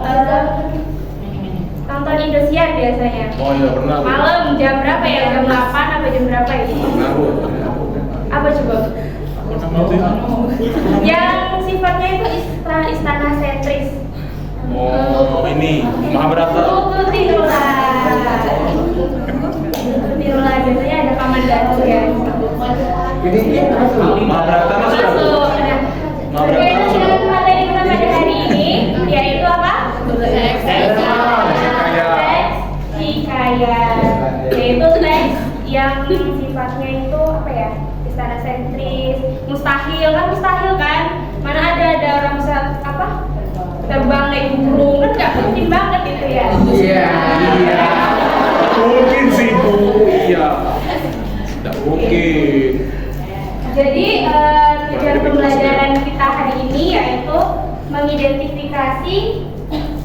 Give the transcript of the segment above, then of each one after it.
Eh, nonton Indosiar biasanya. Oh iya pernah. Malam jam berapa ya? Jam 8 apa jam berapa ini? Ngawur. Apa coba? Yang sifatnya itu istana sentris. Oh ini Mahabharata. Tirulah biasanya ada kamar dapur ya. Ini Mahabharata masuk. Ada. Oke, dengan materi kita pada hari ini yaitu apa? Hikayat. Yaitu teks yang sifatnya itu apa ya? Istana sentris, mustahil kan? Mana ada orang bisa apa? Terbang naik burung kan nggak mungkin banget itu ya. Iya. Mungkin sih Bu. Iya. Tidak mungkin. Jadi tujuan pembelajaran kita hari ini yaitu mengidentifikasi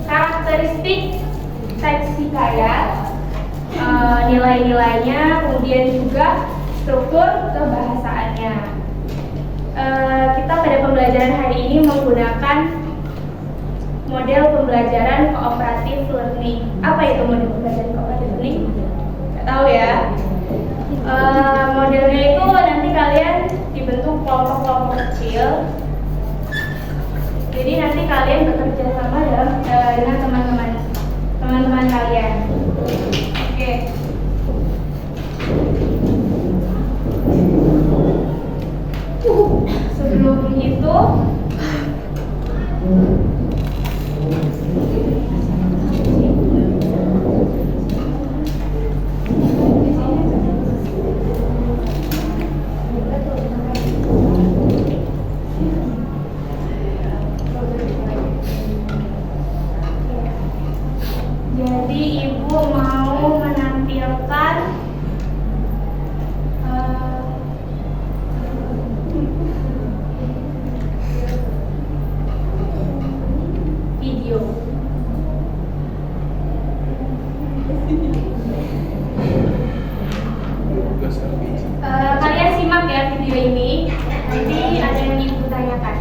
karakteristik teks hikayat, nilai-nilainya, kemudian juga struktur kebahasaannya. Kita pada pembelajaran hari ini menggunakan model pembelajaran cooperative learning. Apa itu model pembelajaran cooperative learning? Nggak tahu ya. Modelnya itu nanti kalian dibentuk kelompok-kelompok kecil. Jadi nanti kalian bekerja sama dengan teman-teman kalian. Oke. Sebelum itu jadi ibu mau menampilkan video. Kalian simak ya video ini. Nanti ada yang ibu tanyakan.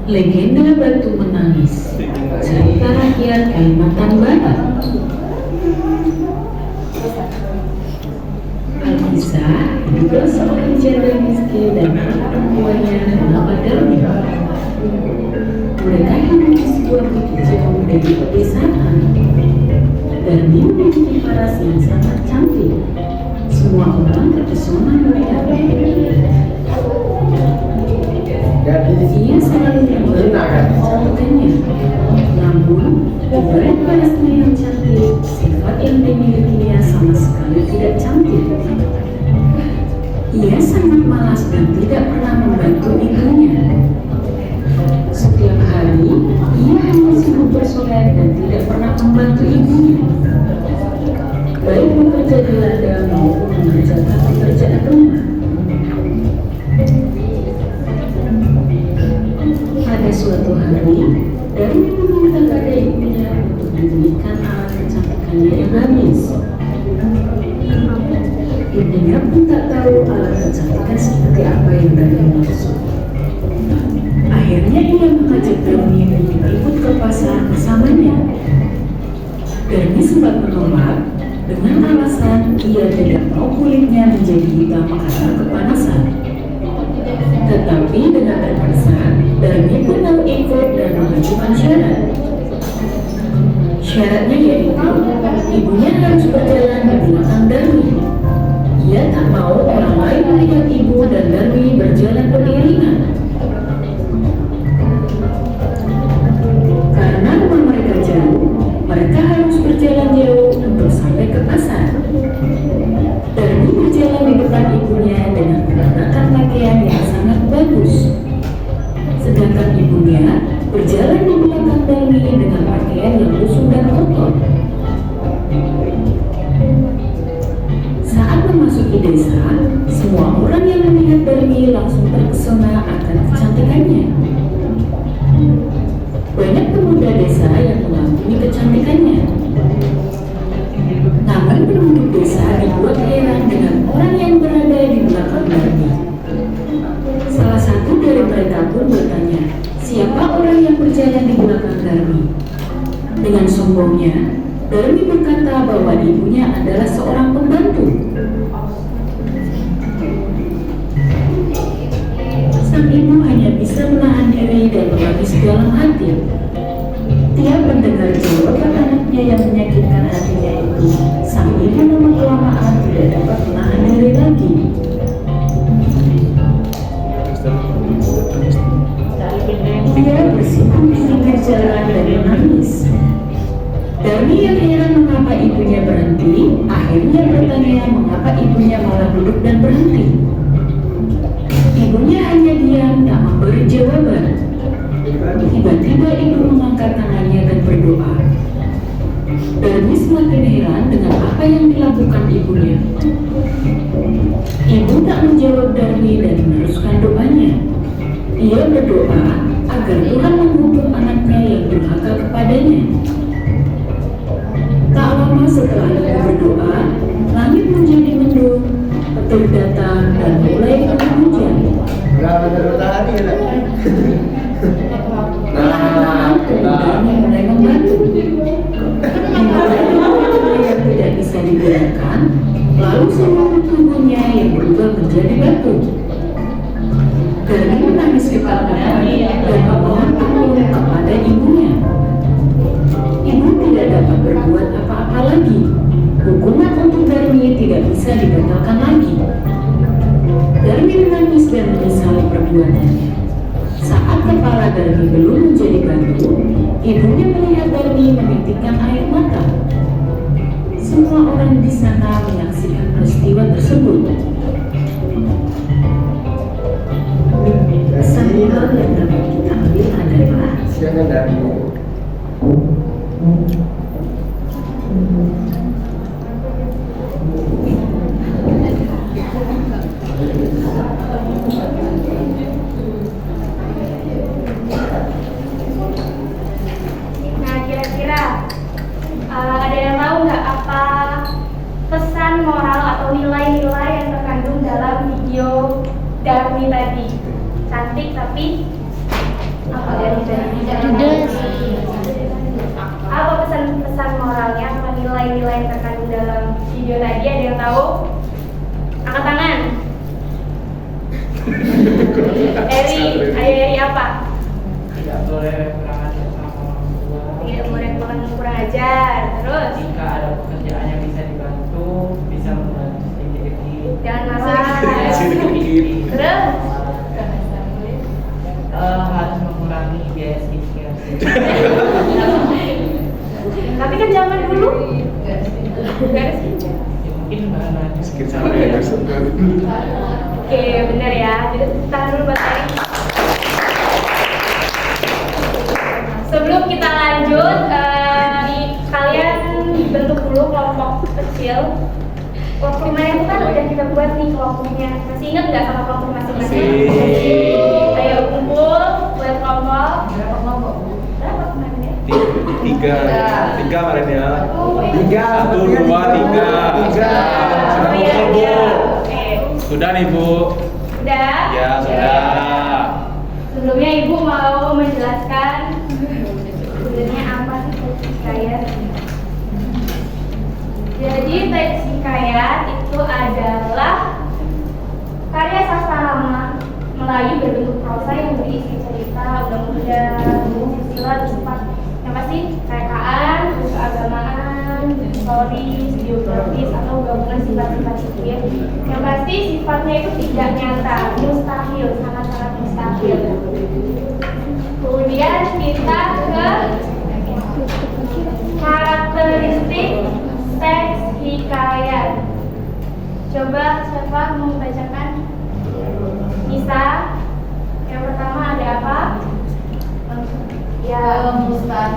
Legenda Batu Menangis, cerita rakyat Kalimantan Barat. Alkisah juga seorang janda miskin dan anak perempuannya bernama Darmi. Mereka hidup di sebuah bukit jauh dari pedesaan. Darmi memiliki paras yang sangat cantik. Semua orang terpesona melihatnya. Ia selalu membuat kecantikannya. Namun, dibalik parasnya yang cantik, sifat yang dimilikinya sama sekali tidak cantik. Ia sangat malas dan tidak pernah membantu ibunya. Setiap hari, ia hanya sibuk bersolek dan tidak pernah membantu ibunya. Baik bekerja di ladang maupun mengerjakan pekerjaan rumah. Pada suatu hari, Darmi meminta pada ibunya untuk dibelikan alat kecantikannya yang habis. Ibunya pun tak tahu alat kecantikan seperti apa yang Darmi maksud. Akhirnya ia mengajak Darmi untuk ikut ke pasar bersamanya. Darmi sempat menolak dengan alasan ia tidak mau kulitnya menjadi hitam karena kepanasan. Tetapi dengan terpaksa, Darmi pun mau ikut dan mengajukan syarat. Syaratnya yaitu ibunya harus berjalan di belakang Darmi. Ia tak mau orang lain melihat ibu dan Darmi berjalan beriringan. Karena rumah mereka jauh, mereka harus berjalan jauh untuk sampai ke pasar. Darmi berjalan di depan ibunya dengan mengenakan pakaian yang sangat bagus. Sedangkan ibunya berjalan di belakang Darmi dengan pakaian yang lusuh dan kotor. Saat memasuki desa, semua orang yang melihat Darmi langsung terpesona akan kecantikannya. Banyak pemuda desa yang mengagumi kecantikannya. Namun penduduk desa dibuat heran dengan orang yang berada sang ibu hanya bisa menahan diri dan menangis dalam hati. Tiap mendengar jawaban anaknya yang menyakitkan hatinya itu, sang ibu lama-kelamaan tidak dapat menahan diri lagi. Dia bersimpuh di pinggir jalan dan menangis. Darmi yang heran mengapa ibunya berhenti, akhirnya bertanya mengapa ibunya malah duduk dan berhenti. Ibunya hanya diam, tak memberi jawaban. Tiba-tiba ibu mengangkat tangannya dan berdoa. Darmi semakin heran dengan apa yang dilakukan ibunya. Ibu tak menjawab Darmi dan meneruskan doanya. Ia berdoa agar Tuhan menghukum anaknya yang durhaka kepadanya. Tak lama setelah ibu berdoa, langit menjadi mendung, petir datang dan mulai turun hujan. Darmi mulai membantu. Dimulai dengan yang tidak bisa digunakan, lalu seluruh tubuhnya yang berubah menjadi batu. Darmi menangis kepadanya dan memohon ampun kepada ibunya. Ibu tidak dapat berbuat apa-apa lagi. Hukuman untuk Darmi tidak bisa dibatalkan lagi. Darmi menangis dan menyesali perbuatannya. Saat kepala Darmi belum menjadi batu, ibunya melihat Darmi menitikkan air mata. Semua orang di sana menyaksikan peristiwa tersebut. Satu hal yang dapat kita ambil adalah Nah, kira-kira ada yang tahu nggak apa pesan moral atau nilai-nilai yang terkandung dalam video Darmi tadi? Cantik tapi apa dari apa pesan-pesan moralnya atau nilai-nilai yang terkandung dalam video tadi? Ada yang tahu? Angkat tangan. Eri apa? Tidak boleh kurang ajar sama orang tua. Tidak boleh kurang ajar. Terus? Jika ada pekerjaan yang bisa dibantu, bisa membantu sedikit-sedikit. Jangan marah. Sedikit-sedikit. Terus? Harus mengurangi biaya skincare. Tapi kan zaman dulu nggak ada skincare. Ya, mungkin bahan-bahan Sedikit sampai ya. Oke, bener ya. Jadi tahan dulu buat Eri. Sebelum kita lanjut, kalian bentuk dulu kelompok kecil. Kelompok kemarin itu kan udah kita buat nih kelompoknya. Masih ingat nggak sama kelompok masing-masing? Masih. Ayo kumpul buat kelompok. Berapa kelompok? Berapa kemarin ya? Tiga kemarin ya. Tiga. 1, 2, 3. Sudah Oh, iya, kumpul, Bu. iya. Oke. Sudah nih, Bu. Sudah? Ya, sudah. Sebelumnya Ibu mau menjelaskan sebenarnya apa sih teks hikayat? Jadi teks hikayat itu adalah karya sastra lama Melayu berbentuk prosa yang berisi cerita, undang-undang, silsilah, sifat yang pasti rekaan, keagamaan, historis, biografis atau gabungan sifat-sifat itu ya. Yang pasti sifatnya itu tidak nyata, mustahil, sangat-sangat mustahil. Kemudian kita ke karakteristik teks hikayat. Coba siapa mau membacakan? Nisa. Yang pertama ada apa? Ya,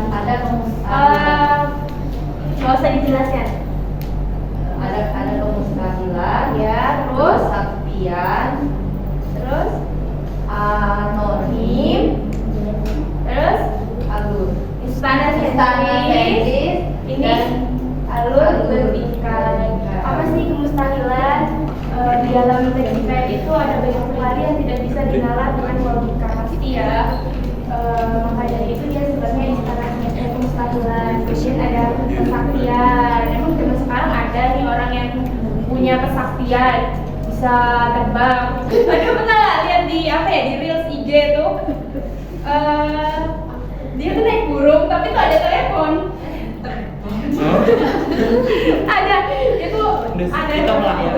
ada kemustahilan, nggak usah dijelaskan. ada kemustahilan, Ya, terus, kesaktian, terus, anonim, terus, alur, istana istana sentis. sentis, Ini dan alur bertingkat. Apa sih kemustahilan? Di dalam teks hikayat itu ada banyak hal yang tidak bisa dinalar dengan logika pasti ya. Maka dari itu dia sebenarnya istana kemustahilan. Kemudian ada kesaktian. Emang zaman sekarang ada nih orang yang punya kesaktian, bisa bisa terbang. Aduh, pernah nggak lihat di apa ya, di reels IG tuh? Dia tuh naik burung tapi tuh ada telepon. Ada itu ada Kita melayang.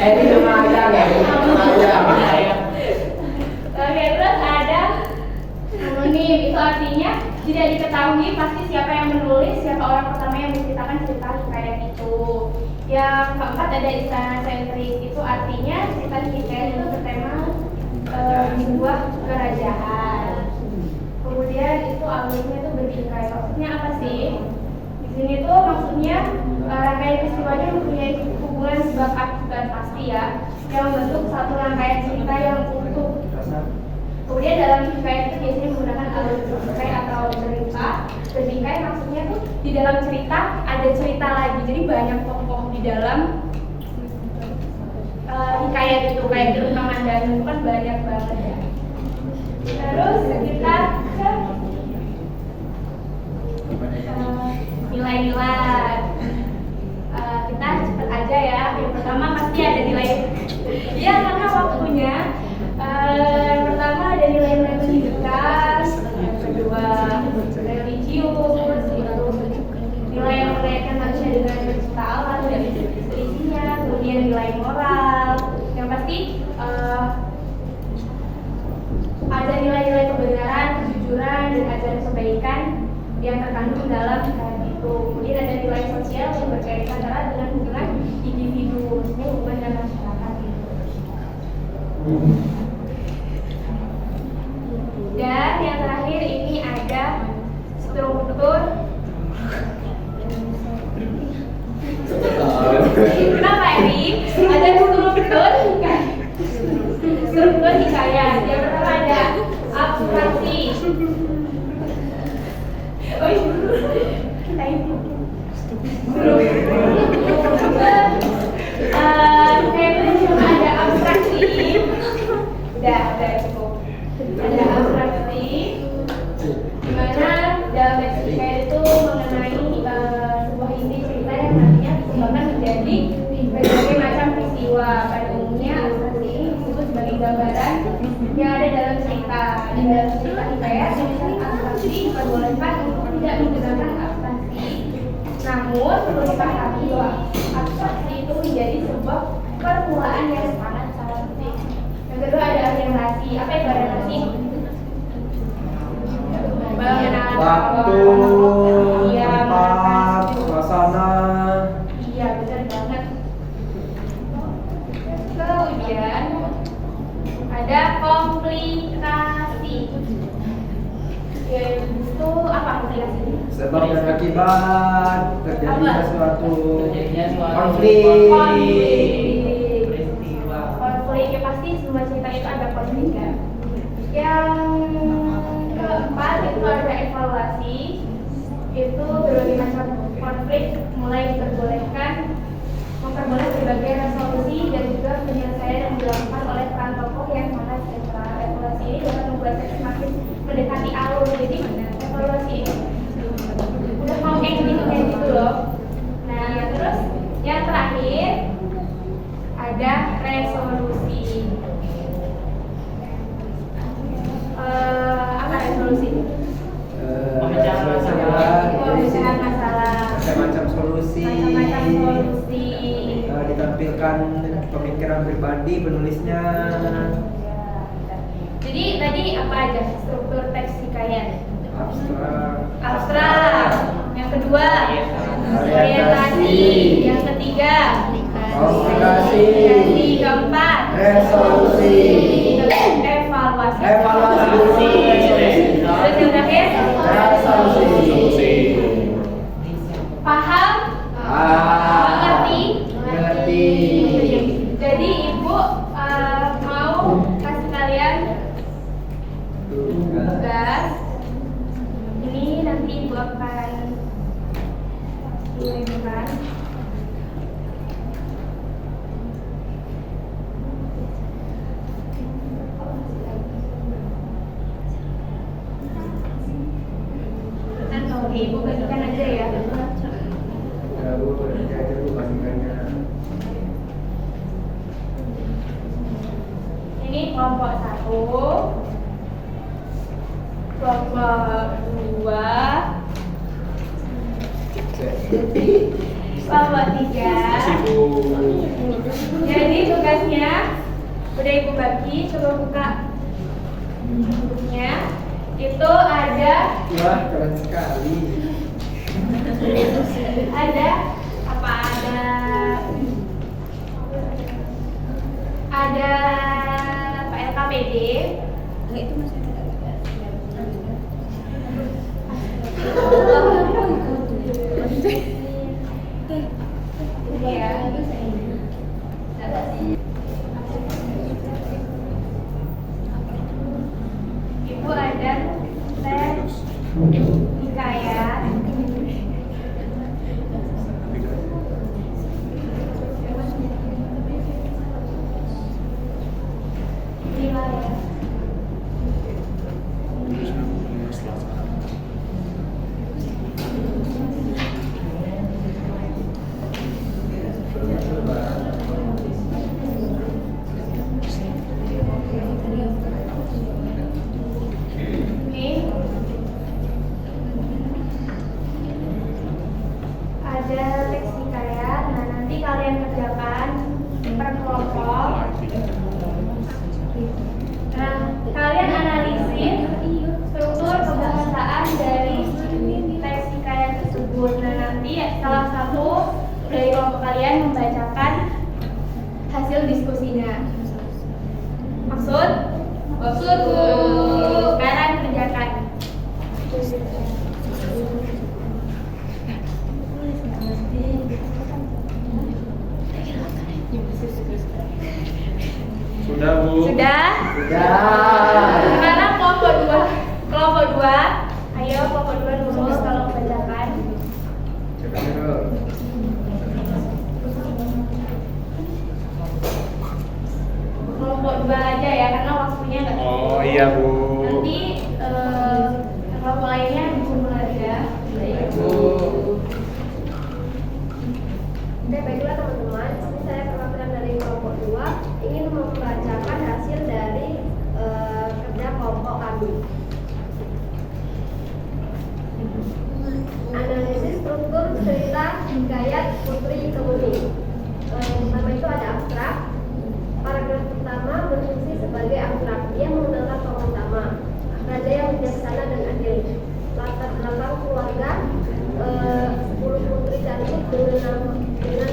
Ini nama ayam ya? Ayam. Oke, terus ada anonim, itu artinya tidak diketahui pasti siapa yang menulis, siapa orang pertama yang menceritakan cerita hikayat itu. Yang keempat ada istana sentris, itu artinya cerita hikayat itu bertema sebuah kerajaan. Kemudian itu alurnya itu berbingkai. Maksudnya apa sih? Di sini tuh maksudnya rangkaian peristiwanya mempunyai hubungan sebab akibat pasti ya, yang membentuk satu rangkaian cerita yang utuh. Kemudian dalam hikayat itu biasanya menggunakan alur berbingkai atau cerita. Berbingkai maksudnya tuh di dalam cerita ada cerita lagi, jadi banyak tokoh di dalam hikayat itu, kayak film Kamandanu itu kan banyak banget ya. Terus kita ke nilai-nilai. Kita cepet aja ya. Yang pertama pasti ada nilai. Ya karena waktunya. Yang pertama ada nilai-nilai pendidikan. Yang kedua religius. Itu nilai yang berkaitan manusia dengan pencipta alam dan selisihnya. Kemudian nilai moral. Yang pasti ada nilai-nilai kebenaran, kejujuran, dan ajaran kebaikan yang terkandung dalam hikayat itu. Kemudian ada nilai sosial yang berkaitan erat dengan hubungan individu, maksudnya hubungan dengan masyarakat gitu. Dan yang terakhir ini ada struktur. Kenapa ini? Ada struktur hikayat. Yang pertama ada abstraksi. Oh iya. Ada abstraksi. Udah cukup. Ada abstraksi. Dimana dalam teks hikayat itu mengenai sebuah inti cerita yang nantinya dikembangkan menjadi berbagai macam peristiwa. Pada umumnya abstraksi ini disebut sebagai gambaran yang ada dalam cerita. Di dalam cerita hikayat, abstraksi diperbolehkan untuk tidak menggunakan abstraksi. Namun perlu dipahami bahwa abstraksi itu menjadi sebuah permulaan yang sangat penting. Yang kedua ada orientasi. Apa itu orientasi? Waktu, tempat, suasana. Iya, benar banget. Kemudian ada komplikasi. Itu apa komplikasi? Sebab dan akibat terjadinya Apa? suatu Terjadinya suatu konflik. peristiwa. Konflik ya, pasti semua cerita itu ada konflik ya. Yang keempat itu ada evaluasi. Itu berbagai macam konflik mulai memperboleh berbagai resolusi dan juga penyelesaian yang dilakukan oleh peran tokoh yang sangat sentral. Evaluasi ini dapat membuat teks semakin mendekati alur. Jadi evaluasi ini udah mau kayak gitu loh. Nah, terus yang terakhir ada resolusi. Apa resolusi? Pemecahan masalah. Pemecahan masalah. Macam-macam solusi. Macam-macam solusi. Ditampilkan pemikiran pribadi penulisnya. Jadi tadi apa aja struktur teks hikayat? Abstrak. Yang kedua Orientasi. orientasi. Yang ketiga Komplikasi. yang keempat Resolusi. evaluasi. Evaluasi. Terus yang terakhir Resolusi. paham, mengerti. Jadi ibu mau kasih kalian tugas. Ini nanti ibu akan kirimkan. Oke, ibu bagikan aja ya. Ya, Bu, nanti aja Bu bagikannya. kelompok 1, kelompok 2, kelompok 3. Kasih Bu. Jadi tugasnya udah Ibu bagi, coba buka bukunya. Itu ada Wah, keren sekali. apa ada Pak LKPD. Iya. Ibu ada tes hikayat. Ini ada teks hikayat. Nah, nanti kalian kerjakan per kelompok. Nah, kalian analisis struktur kebahasaan dari teks hikayat tersebut. Nah, nanti salah satu dari kelompok kalian membacakan hasil diskusinya. Maksud? Maksud Bu. Sekarang kerjakan. Sudah Bu. Sudah? Ya. Sekarang kelompok 2. Kelompok 2. Ayo kelompok 2 dulu kalau membacakan. Kelompok 2 aja ya, karena waktunya nggak cukup. Oh iya Bu. Nanti kelompok lainnya dikumpul aja. Bu. Oke, baiklah teman-teman, ini saya perwakilan dari kelompok 2 ingin membacakan hasil dari kerja kelompok kami. Analisis struktur cerita hikayat Putri Kemuning. Yang pertama itu ada abstrak. Paragraf pertama berfungsi sebagai abstrak. Dia mengenalkan tokoh utama, raja yang bijaksana dan adil. Latar belakang keluarga, 10 putri cantik dengan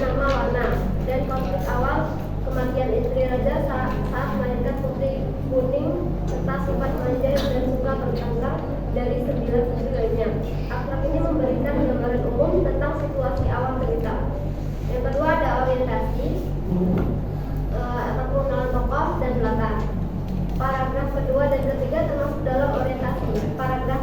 nama Wana, dan konflik awal kematian istri raja saat melahirkan putri kuning serta sifat manja dan suka bertengkar dari 9 putri lainnya. Abstrak ini memberikan gambaran umum tentang situasi awal cerita. Yang kedua ada orientasi atau pengenalan tokoh dan latar. Paragraf kedua dan ketiga termasuk dalam orientasi. Paragraf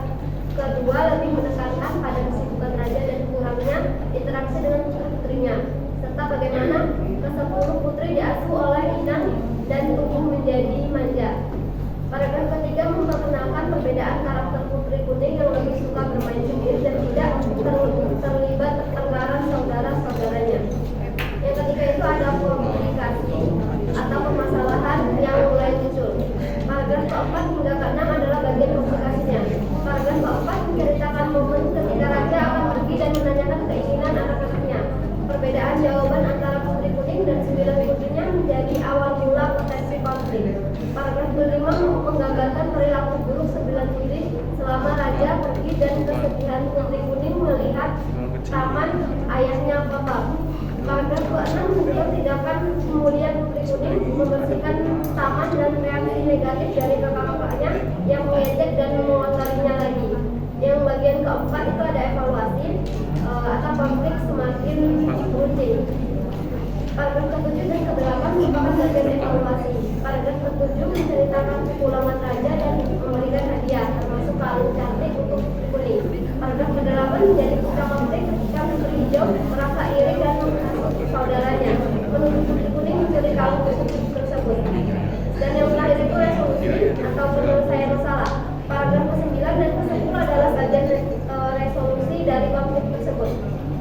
kedua lebih menekankan pada kesibukan raja dan kurangnya interaksi dengan putri-putrinya, serta bagaimana ke-10 putri diasuh oleh inang dan tumbuh menjadi manja. Paragraf ketiga memperkenalkan perbedaan karakter putri kuning yang lebih suka bermain sendiri dan tidak terlibat pertengkaran saudara-saudaranya. Yang ketiga itu ada komunikasi atau permasalahan yang mulai muncul. Paragraf keempat hingga keenam adalah bagian komunikasinya. Paragraf keempat menceritakan momen ketika raja akan pergi dan menanyakan keinginan anak-anaknya. Perbedaan jawaban antara putri kuning dan 9 putrinya menjadi awal mula potensi konflik. Paragraf kelima menggambarkan perilaku buruk 9 putri selama raja pergi dan kesedihan putri kuning melihat taman ayahnya kotor. Paragraf ke-6 menunjukkan tindakan kemudian putri kuning membersihkan taman dan reaksi negatif dari kakak-kakaknya yang mengejek dan mengotorinya lagi. Yang bagian keempat itu ada evaluasi atau konflik semakin rutin. Paragraf ke-7 dan ke-8 merupakan bagian evaluasi. Paragraf ke-7 menceritakan kepulangan raja dan memberikan hadiah, termasuk kalung cantik untuk putri kuning. Paragraf ke-8 menjadi kisah konflik ketika putri hijau merasa iri dan menghasut saudaranya, menuduh putri kuning mencuri kalung tersebut. Dan yang terakhir itu resolusi atau penyelesaian masalah. Paragraf ke-9 dan ke-10 adalah bagian resolusi dari konflik tersebut.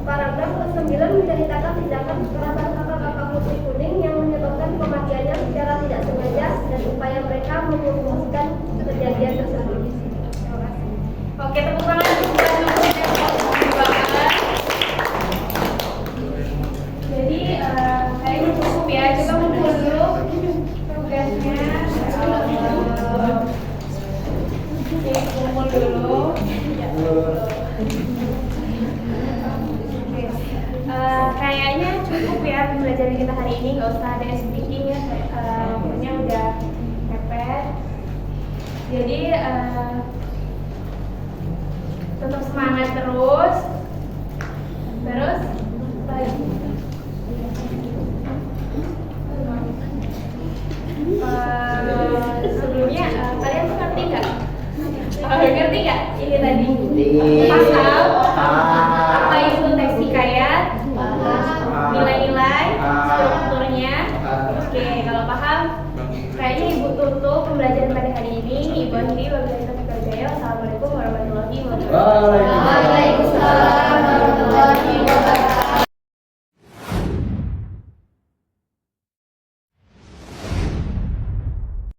Paragraf ke-9 menceritakan tindakan kekerasan kakak-kakak putri kuning yang menyebabkan kematiannya secara tidak sengaja dan upaya mereka ini, nggak usah ada speaking ya, pokoknya udah mepet. Jadi tetap semangat terus lagi. Sebelumnya kalian tuh ngerti nggak? Ngerti nggak ini tadi? Pasal apa itu teks hikayat? Nilai-nilai, strukturnya. Oke, kalau paham, kayaknya Ibu tutup pembelajaran